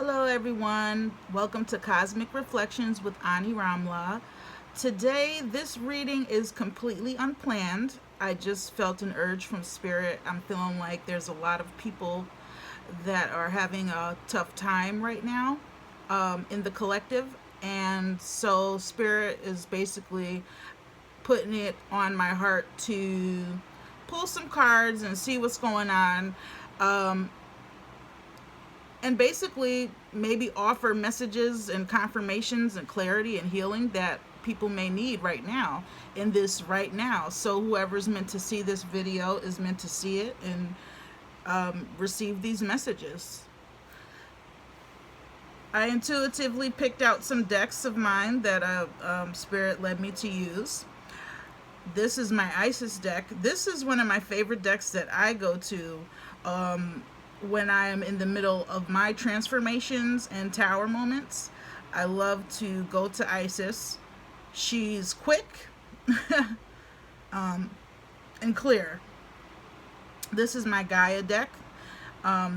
Hello everyone, welcome to Cosmic Reflections with Ani Ramla. Today, this reading is completely unplanned. I just felt an urge from Spirit. I'm feeling like there's a lot of people that are having a tough time right now in the collective. And so, Spirit is basically putting it on my heart to pull some cards and see what's going on. Um, and basically maybe offer messages and confirmations and clarity and healing that people may need right now in this right now. So whoever's meant to see this video is meant to see it and receive these messages. I intuitively picked out some decks of mine that Spirit led me to use. This is my Isis deck. This is one of my favorite decks that I go to when I am in the middle of my transformations and tower moments. I love to go to Isis. She's quick and clear. This is my Gaia deck.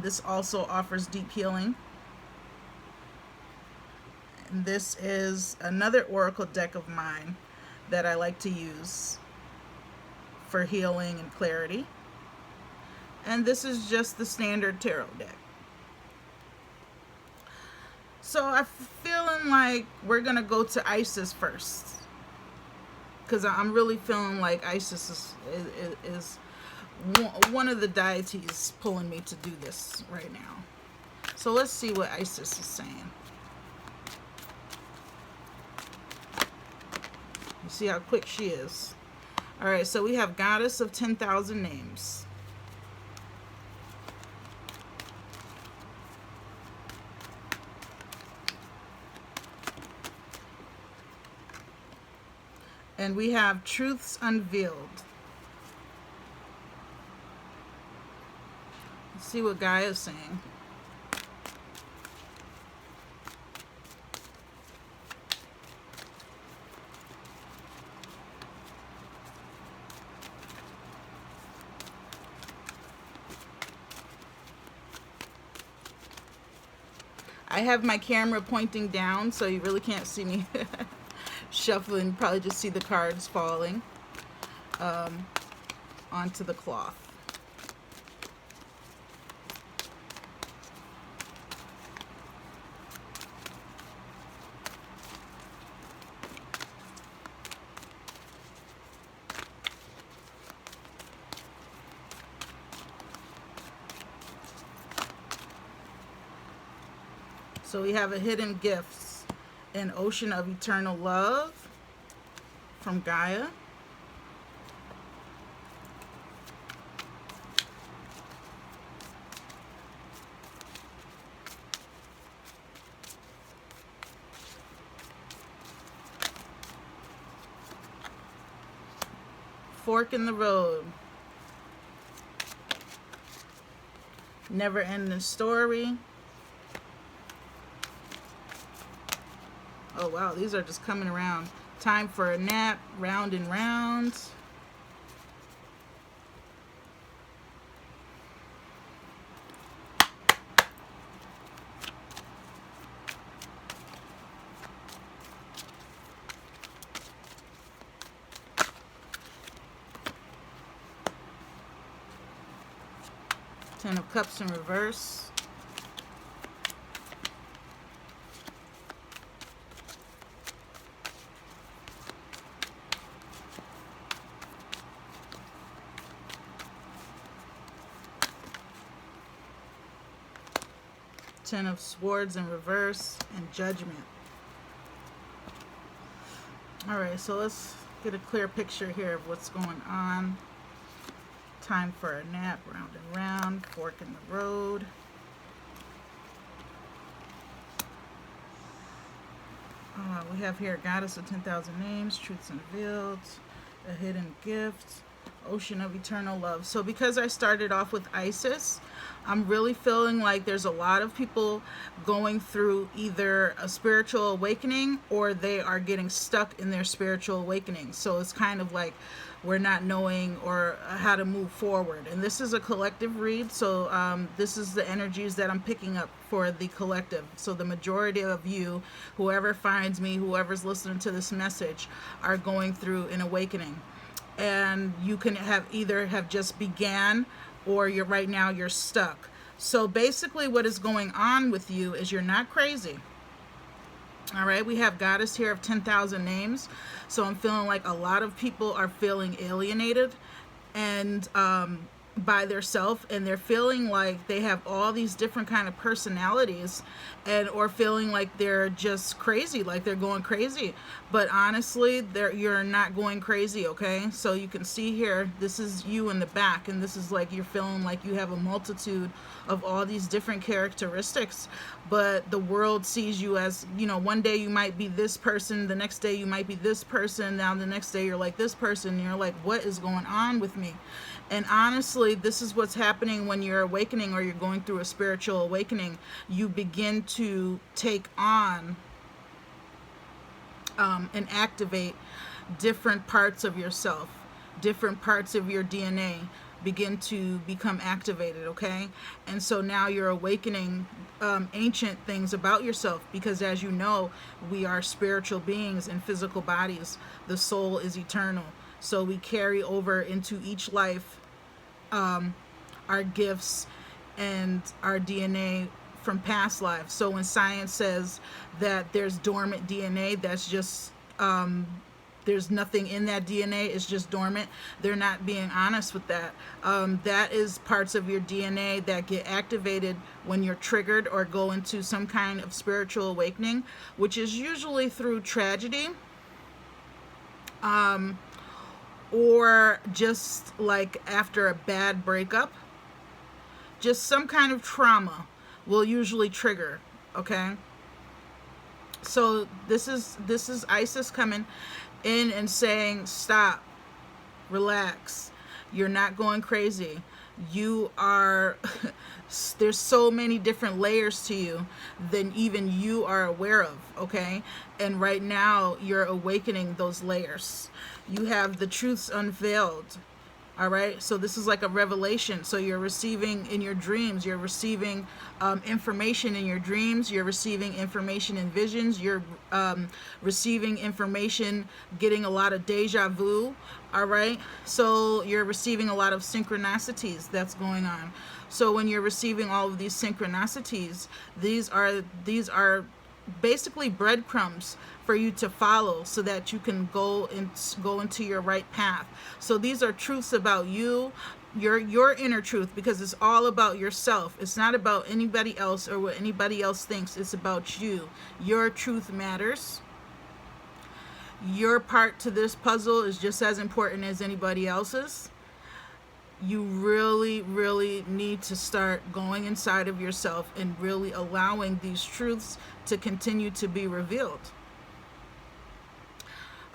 This also offers deep healing. And this is another oracle deck of mine that I like to use for healing and clarity. And this is just the standard tarot deck. So I'm feeling like we're gonna go to Isis first, because I'm really feeling like Isis is one of the deities pulling me to do this right now. So let's see what Isis is saying. You see how quick she is. All right, so we have Goddess of 10,000 Names. And we have Truths Unveiled. Let's see what Gaia is saying. I have my camera pointing down, so you really can't see me shuffling. Probably just see the cards falling onto the cloth. So we have a Hidden Gifts, an Ocean of Eternal Love from Gaia. Fork in the Road. Never Ending Story. Oh wow, these are just coming around. Time for a Nap, Round and Round. Ten of Cups in reverse. Ten of Swords in reverse, and Judgment. All right, so let's get a clear picture here of what's going on. Time for a Nap, Round and Round, Fork in the Road. We have here Goddess of 10,000 Names, Truths Unveiled, a Hidden Gift, Ocean of Eternal Love. So because I started off with Isis, I'm really feeling like there's a lot of people going through either a spiritual awakening or they are getting stuck in their spiritual awakening. So it's kind of like we're not knowing or how to move forward. And this is a collective read, so this is the energies that I'm picking up for the collective. So the majority of you, whoever finds me, whoever's listening to this message, are going through an awakening. And you can have just began, or you're right now you're stuck. So basically what is going on with you is you're not crazy. All right, we have Goddess here of 10,000 names. So I'm feeling like a lot of people are feeling alienated and by their self, and they're feeling like they have all these different kind of personalities, and or feeling like they're just crazy, like they're going crazy. But honestly, you're not going crazy, okay? So you can see here, this is you in the back, and this is like you're feeling like you have a multitude of all these different characteristics, but the world sees you as, you know, one day you might be this person, the next day you might be this person, now the next day you're like this person, and you're like, what is going on with me? And honestly, this is what's happening when you're awakening, or you're going through a spiritual awakening. You begin to take on and activate different parts of yourself, different parts of your DNA begin to become activated, okay? And so now you're awakening ancient things about yourself, because as you know, we are spiritual beings in physical bodies. The soul is eternal. So we carry over into each life our gifts and our DNA from past lives. So when science says that there's dormant DNA, that's just there's nothing in that DNA, it's just dormant, they're not being honest with that. That is parts of your DNA that get activated when you're triggered or go into some kind of spiritual awakening, which is usually through tragedy, or just like after a bad breakup. Just some kind of trauma will usually trigger, okay? So this is Isis coming in and saying, stop, relax, you're not going crazy. You are there's so many different layers to you than even you are aware of, okay? And right now you're awakening those layers. You have the truths unveiled. All right, so this is like a revelation. So you're receiving in your dreams, you're receiving information in your dreams, you're receiving information in visions, you're receiving information, getting a lot of deja vu. All right, so you're receiving a lot of synchronicities that's going on. So when you're receiving all of these synchronicities, these are basically breadcrumbs for you to follow, so that you can go into your right path. So these are truths about you, your inner truth, because it's all about yourself. It's not about anybody else or what anybody else thinks. It's about you. Your truth matters. Your part to this puzzle is just as important as anybody else's. You really, really need to start going inside of yourself and really allowing these truths to continue to be revealed.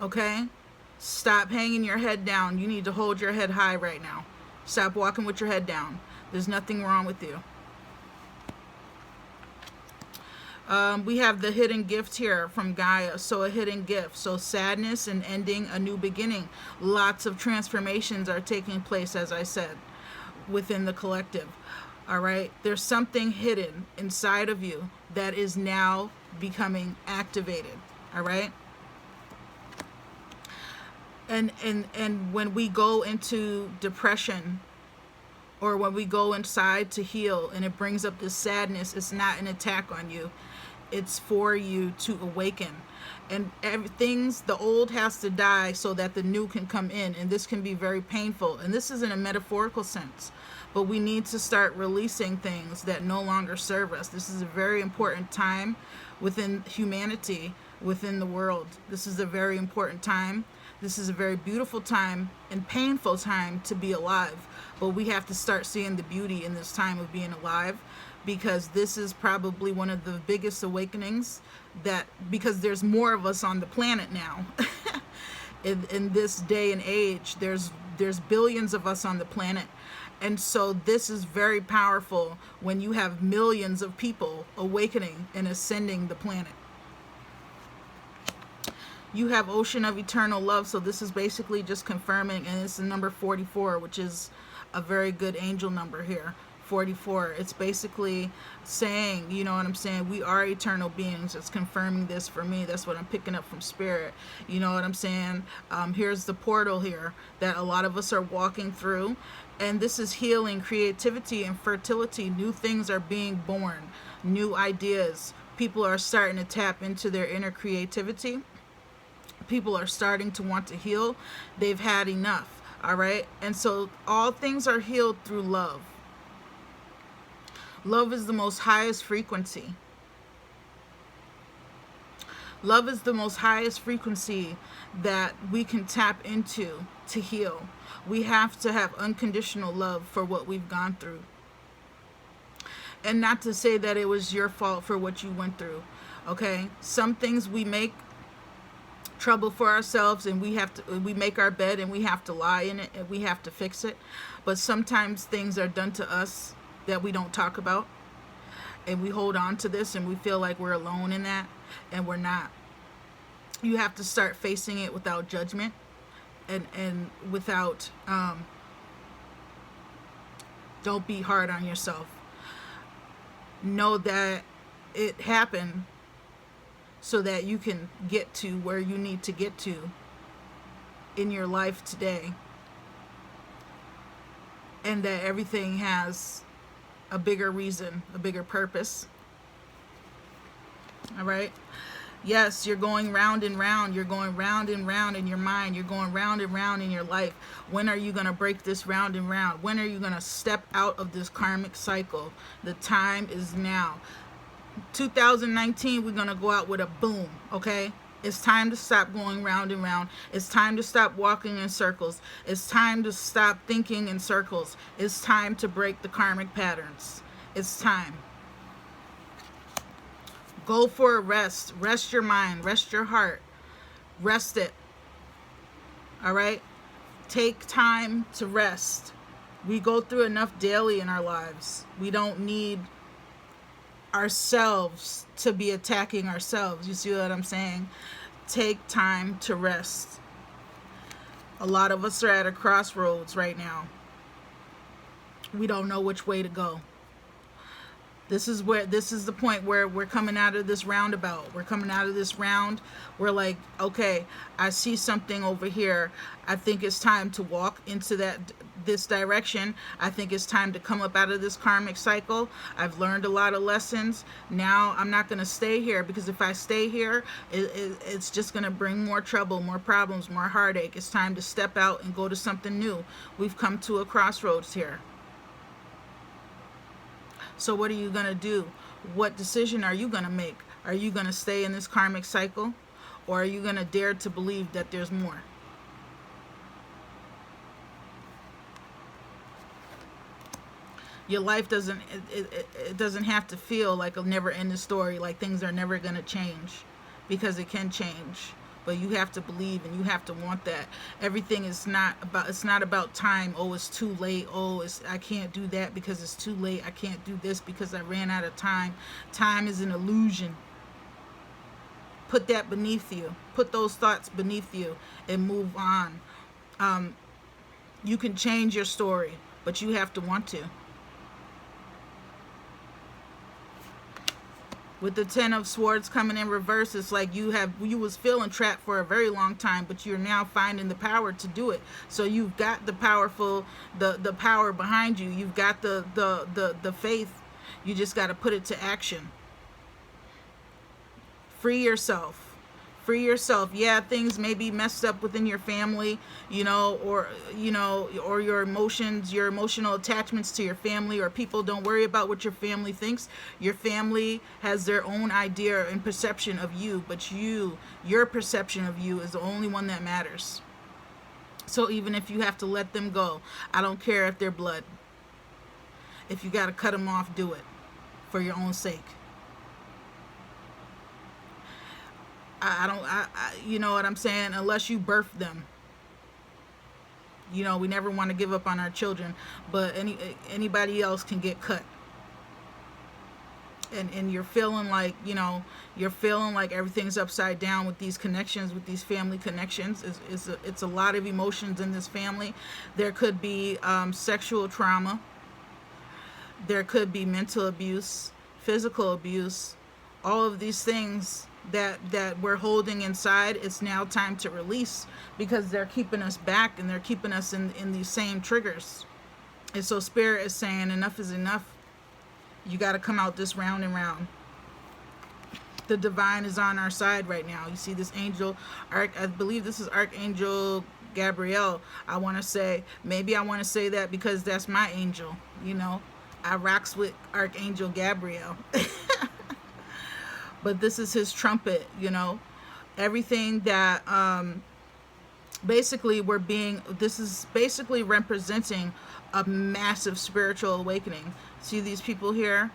Okay? Stop hanging your head down. You need to hold your head high right now. Stop walking with your head down. There's nothing wrong with you. We have the hidden gift here from Gaia. So a hidden gift. So sadness and ending, a new beginning. Lots of transformations are taking place, as I said, within the collective. All right. There's something hidden inside of you that is now becoming activated. All right. And when we go into depression, or when we go inside to heal and it brings up this sadness, it's not an attack on you. It's for you to awaken. And the old has to die so that the new can come in. And this can be very painful. And this is in a metaphorical sense. But we need to start releasing things that no longer serve us. This is a very important time within humanity, within the world. This is a very important time. This is a very beautiful time and painful time to be alive. But we have to start seeing the beauty in this time of being alive, because this is probably one of the biggest awakenings, because there's more of us on the planet now. in this day and age, there's billions of us on the planet. And so this is very powerful when you have millions of people awakening and ascending the planet. You have Ocean of Eternal Love, so this is basically just confirming, and it's the number 44, which is a very good angel number here. 44. It's basically saying, you know what I'm saying, we are eternal beings. It's confirming this for me. That's what I'm picking up from Spirit. You know what I'm saying? Here's the portal here that a lot of us are walking through, and this is healing, creativity, and fertility. New things are being born, new ideas. People are starting to tap into their inner creativity. People are starting to want to heal. They've had enough. All right. And so all things are healed through love. Love is the most highest frequency. Love is the most highest frequency that we can tap into to heal. We have to have unconditional love for what we've gone through. And not to say that it was your fault for what you went through. Okay? Some things we make trouble for ourselves, and we make our bed and we have to lie in it and we have to fix it. But sometimes things are done to us that we don't talk about, and we hold on to this and we feel like we're alone in that, and we're not. You have to start facing it without judgment and without don't be hard on yourself. Know that it happened so that you can get to where you need to get to in your life today, and that everything has a bigger reason, a bigger purpose. All right? Yes, you're going round and round. You're going round and round in your mind. You're going round and round in your life. When are you going to break this round and round? When are you going to step out of this karmic cycle? The time is now. 2019, we're going to go out with a boom, okay? It's time to stop going round and round. It's time to stop walking in circles. It's time to stop thinking in circles. It's time to break the karmic patterns. It's time. Go for a rest. Rest your mind. Rest your heart. Rest it. All right? Take time to rest. We go through enough daily in our lives. We don't need ourselves to be attacking ourselves. You see what I'm saying? Take time to rest. A lot of us are at a crossroads right now. We don't know which way to go. This is the point where we're coming out of this roundabout. We're coming out of this round. We're like, okay, I see something over here. I think it's time to walk into this direction. I think it's time to come up out of this karmic cycle. I've learned a lot of lessons. Now I'm not going to stay here, because if I stay here, it's just going to bring more trouble, more problems, more heartache. It's time to step out and go to something new. We've come to a crossroads here. So what are you going to do? What decision are you going to make? Are you going to stay in this karmic cycle, or are you going to dare to believe that there's more? Your life doesn't have to feel like a never-ending story, like things are never going to change, because it can change. But you have to believe, and you have to want that. Everything is not about time. Oh, it's too late. Oh, I can't do that because it's too late. I can't do this because I ran out of time. Time is an illusion. Put that beneath you. Put those thoughts beneath you and move on. You can change your story, but you have to want to. With the Ten of Swords coming in reverse, it's like you was feeling trapped for a very long time, but you're now finding the power to do it. So you've got the power behind you. You've got the faith. You just got to put it to action. Free yourself. Free yourself. Yeah, things may be messed up within your family, or your emotions, your emotional attachments to your family or people. Don't worry about what your family thinks. Your family has their own idea and perception of you, but your perception of you is the only one that matters. So even if you have to let them go, I don't care if they're blood. If you got to cut them off, do it for your own sake. You know what I'm saying? Unless you birth them. We never want to give up on our children, but anybody else can get cut. and you're feeling like, you're feeling like everything's upside down with these connections, with these family connections. It's a lot of emotions in this family. There could be sexual trauma. There could be mental abuse, physical abuse, all of these things that we're holding inside. It's now time to release, because they're keeping us back, and they're keeping us in these same triggers. And so Spirit is saying enough is enough. You got to come out this round and round. The divine is on our side right now. You see this angel, I believe this is Archangel Gabriel. I want to say that because that's my angel. I rocks with Archangel Gabriel. But this is his trumpet. Everything that basically this is basically representing a massive spiritual awakening. See these people here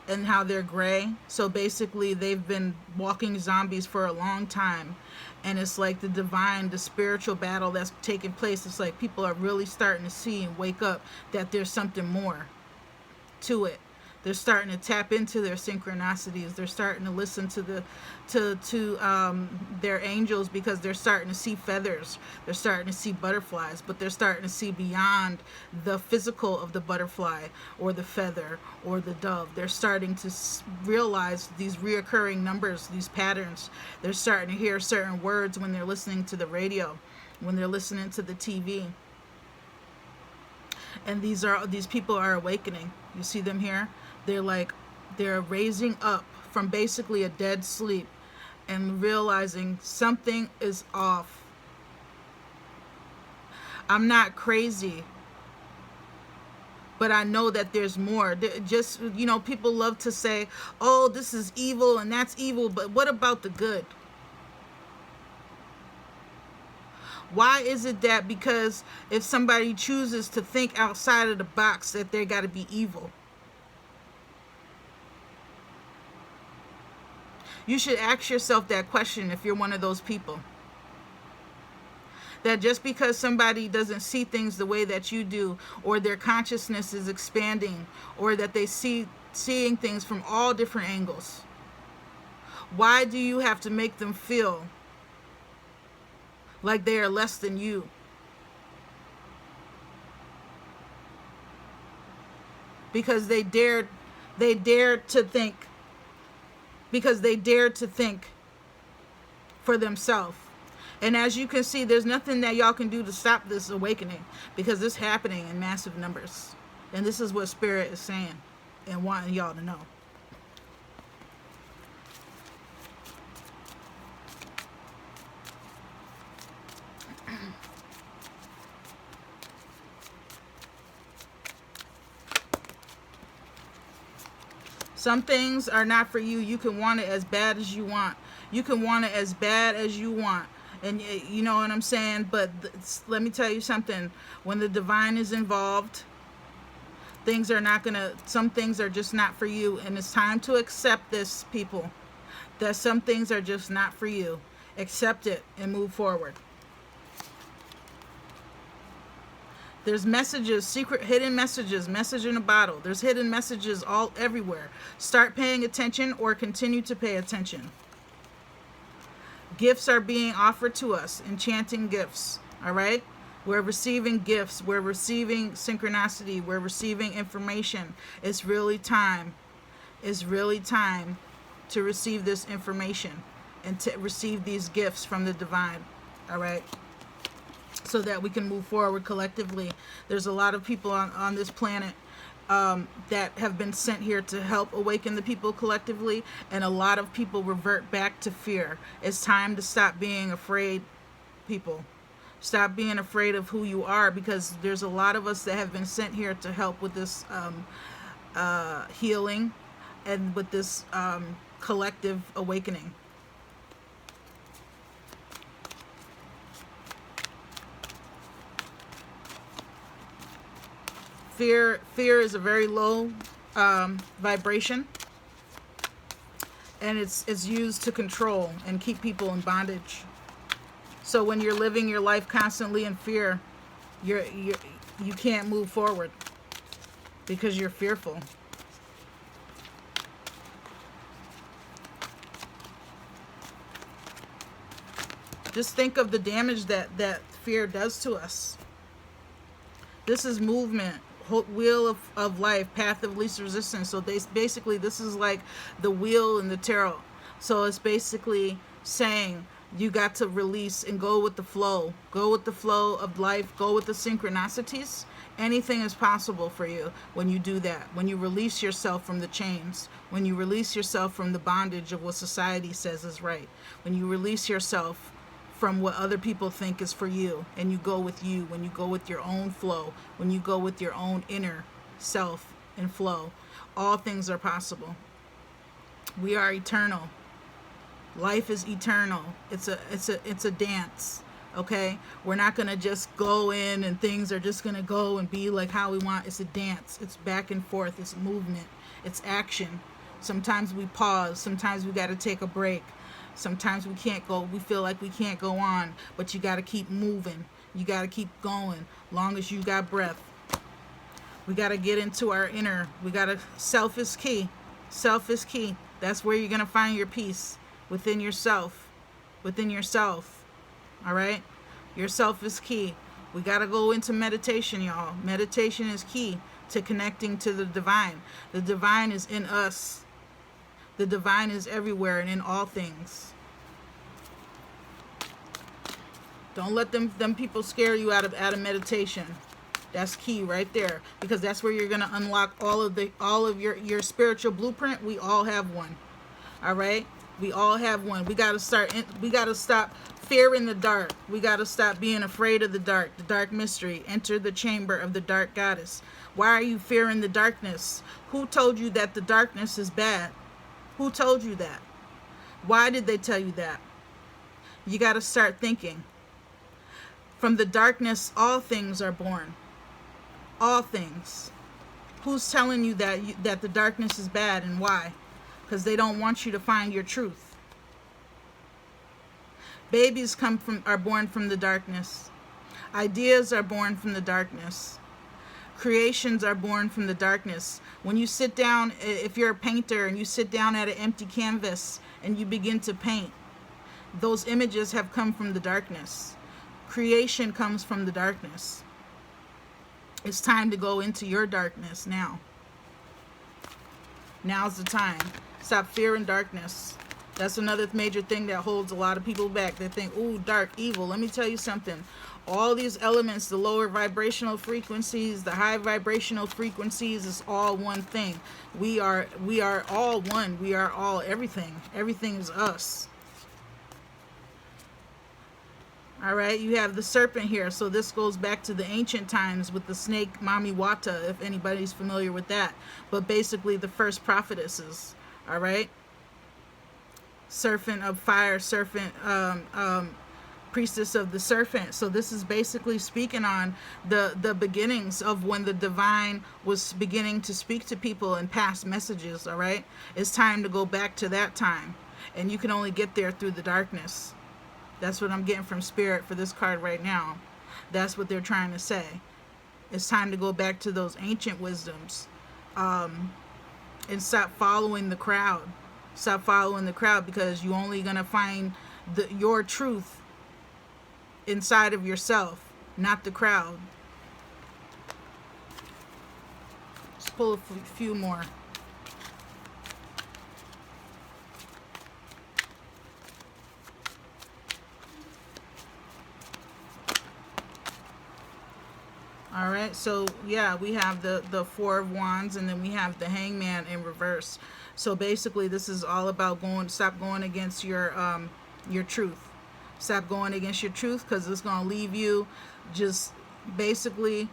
and how they're gray? So basically they've been walking zombies for a long time, and it's like the divine, the spiritual battle that's taking place. It's like people are really starting to see and wake up that there's something more to it. They're starting to tap into their synchronicities. They're starting to listen to their angels, because they're starting to see feathers. They're starting to see butterflies, but they're starting to see beyond the physical of the butterfly or the feather or the dove. They're starting to realize these reoccurring numbers, these patterns. They're starting to hear certain words when they're listening to the radio, when they're listening to the TV. And these people are awakening. You see them here? They're raising up from basically a dead sleep and realizing something is off. I'm not crazy, but I know that there's more. Just, people love to say, oh, this is evil and that's evil, but what about the good? Why is it that because if somebody chooses to think outside of the box that they got to be evil? You should ask yourself that question if you're one of those people. That just because somebody doesn't see things the way that you do, or their consciousness is expanding, or that they seeing things from all different angles, why do you have to make them feel like they are less than you? Because they dared to think. Because they dared to think for themselves. And as you can see, there's nothing that y'all can do to stop this awakening, because it's happening in massive numbers. And this is what Spirit is saying and wanting y'all to know. Some things are not for you. You can want it as bad as you want. You can want it as bad as you want. And you know what I'm saying? But let me tell you something. When the divine is involved, some things are just not for you. And it's time to accept this, people. That some things are just not for you. Accept it and move forward. There's messages, secret hidden messages, message in a bottle. There's hidden messages everywhere. Start paying attention, or continue to pay attention. Gifts are being offered to us, enchanting gifts, all right? We're receiving gifts. We're receiving synchronicity. We're receiving information. It's really time. It's really time to receive this information and to receive these gifts from the divine, all right? So that we can move forward collectively. There's a lot of people on this planet that have been sent here to help awaken the people collectively, and a lot of people revert back to fear. It's time to stop being afraid, people. Stop being afraid of who you are, because there's a lot of us that have been sent here to help with this healing and with this collective awakening. Fear is a very low vibration, and it's used to control and keep people in bondage. So when you're living your life constantly in fear, you can't move forward because you're fearful. Just think of the damage that fear does to us. This is movement, wheel of life, path of least resistance. So basically, this is like the wheel in the tarot. So it's basically saying you got to release and go with the flow. Go with the flow of life. Go with the synchronicities. Anything is possible for you when you do that. When you release yourself from the chains. When you release yourself from the bondage of what society says is right. When you release yourself from what other people think is for you, and you go with you, when you go with your own flow, when you go with your own inner self and flow, all things are possible. We are eternal. Life is eternal. It's a dance. Okay, we're not gonna just go in and things are just gonna go and be like how we want. It's a dance. It's back and forth. It's movement. It's action. Sometimes we pause. Sometimes we got to take a break. Sometimes we can't go. We feel like we can't go on, but you got to keep moving. You got to keep going. Long as you got breath. We got to get into our inner. We got to. Self is key. Self is key. That's where you're gonna find your peace, within yourself. Within yourself. All right, yourself is key. We got to go into meditation, y'all. Meditation is key to connecting to the divine. The divine is in us. The divine is everywhere and in all things. Don't let them people scare you out of meditation. That's key right there, because that's where you're gonna unlock all of your spiritual blueprint. We all have one. All right, we all have one. We gotta stop fearing the dark. We got to stop being afraid of the dark mystery. Enter the chamber of the dark goddess. Why are you fearing the darkness? Who told you that the darkness is bad? Who told you that? Why did they tell you that? You got to start thinking. From the darkness, all things are born. All things. Who's telling you that the darkness is bad, and why? Because they don't want you to find your truth. Babies are born from the darkness. Ideas are born from the darkness. Creations are born from the darkness. When you sit down, if you're a painter and you sit down at an empty canvas and you begin to paint, those images have come from the darkness. Creation comes from the darkness. It's time to go into your darkness now. Now's the time. Stop fearing darkness. That's another major thing that holds a lot of people back. They think, ooh, dark, evil. Let me tell you something. All these elements, the lower vibrational frequencies, the high vibrational frequencies, is all one thing. We are all one. We are all everything. Everything is us. All right, you have the serpent here. So this goes back to the ancient times with the snake Mami Wata, if anybody's familiar with that. But basically the first prophetesses. All right. Serpent of fire, serpent, priestess of the serpent. So this is basically speaking on the beginnings of when the divine was beginning to speak to people and pass messages. All right, it's time to go back to that time, and you can only get there through the darkness. That's what I'm getting from Spirit for this card right now. That's what they're trying to say. It's time to go back to those ancient wisdoms, and stop following the crowd. Stop following the crowd, because you're only going to find your truth inside of yourself, not the crowd. Let's pull a few more. All right, so yeah, we have the Four of Wands, and then we have the Hangman in reverse. So basically, this is all about stop going against your truth. Stop going against your truth, because it's going to leave you just basically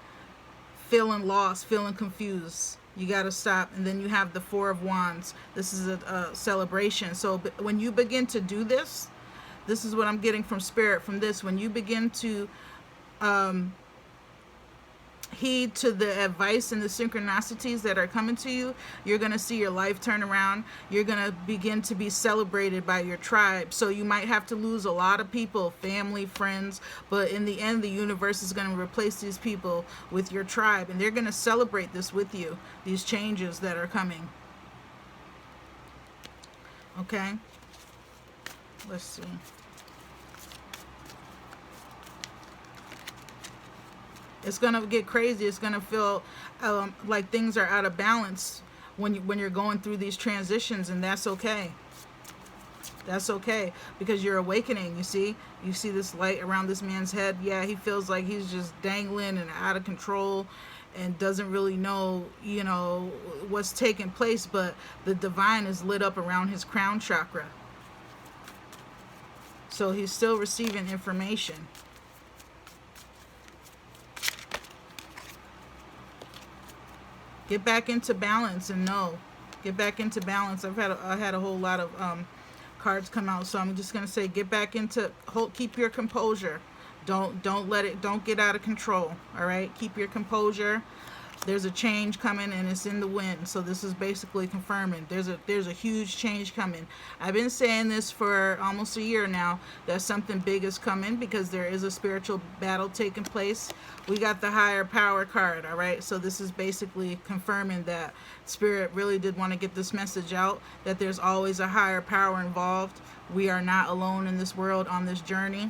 feeling lost, feeling confused. You got to stop. And then you have the Four of Wands. This is a celebration. So when you begin to do this, this is what I'm getting from Spirit from this. When you begin to heed to the advice and the synchronicities that are coming to you, you're going to see your life turn around. You're going to begin to be celebrated by your tribe. So you might have to lose a lot of people, family, friends, but in the end, the universe is going to replace these people with your tribe, and they're going to celebrate this with you, these changes that are coming. Okay, let's see. It's gonna get crazy. It's gonna feel like things are out of balance when you're going through these transitions, and that's okay. That's okay, because you're awakening. You see this light around this man's head. Yeah, he feels like he's just dangling and out of control and doesn't really know, what's taking place, but the divine is lit up around his crown chakra. So he's still receiving information. Get back into balance and know. Get back into balance. I had a whole lot of cards come out, so I'm just gonna say, get back into keep your composure. Don't get out of control. All right, keep your composure. There's a change coming, and it's in the wind. So this is basically confirming there's a huge change coming. I've been saying this for almost a year now, that something big is coming, because there is a spiritual battle taking place. We got the higher power card. All right, so this is basically confirming that Spirit really did want to get this message out, that there's always a higher power involved. We are not alone in this world on this journey.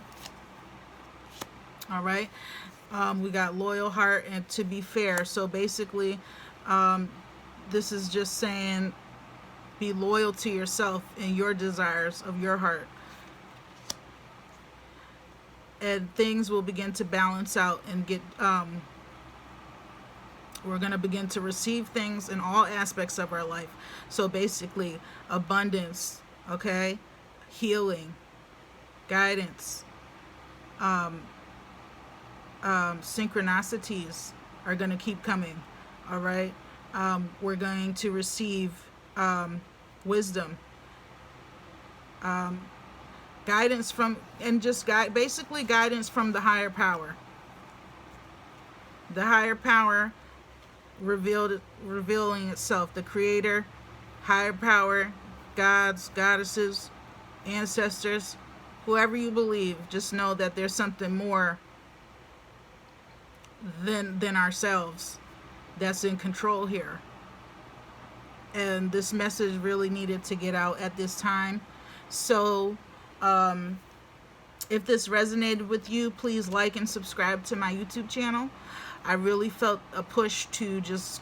All right. We got loyal heart and to be fair. So basically, this is just saying, be loyal to yourself and your desires of your heart, and things will begin to balance out and get we're going to begin to receive things in all aspects of our life. So basically, abundance, okay, healing, guidance, synchronicities are going to keep coming. All right, we're going to receive wisdom, guidance from, and just basically guidance from the higher power. The higher power revealing itself, the creator, higher power, gods, goddesses, ancestors, whoever you believe. Just know that there's something more than ourselves that's in control here, and this message really needed to get out at this time. So if this resonated with you, please like and subscribe to my YouTube channel. I really felt a push to just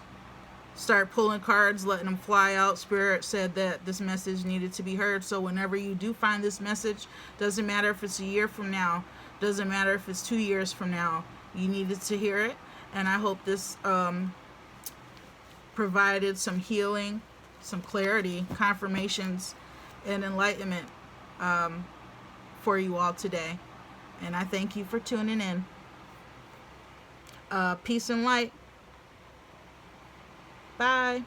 start pulling cards, letting them fly out. Spirit said that this message needed to be heard. So whenever you do find this message, doesn't matter if it's a year from now, doesn't matter if it's 2 years from now, you needed to hear it. And I hope this provided some healing, some clarity, confirmations, and enlightenment for you all today. And I thank you for tuning in. Peace and light. Bye.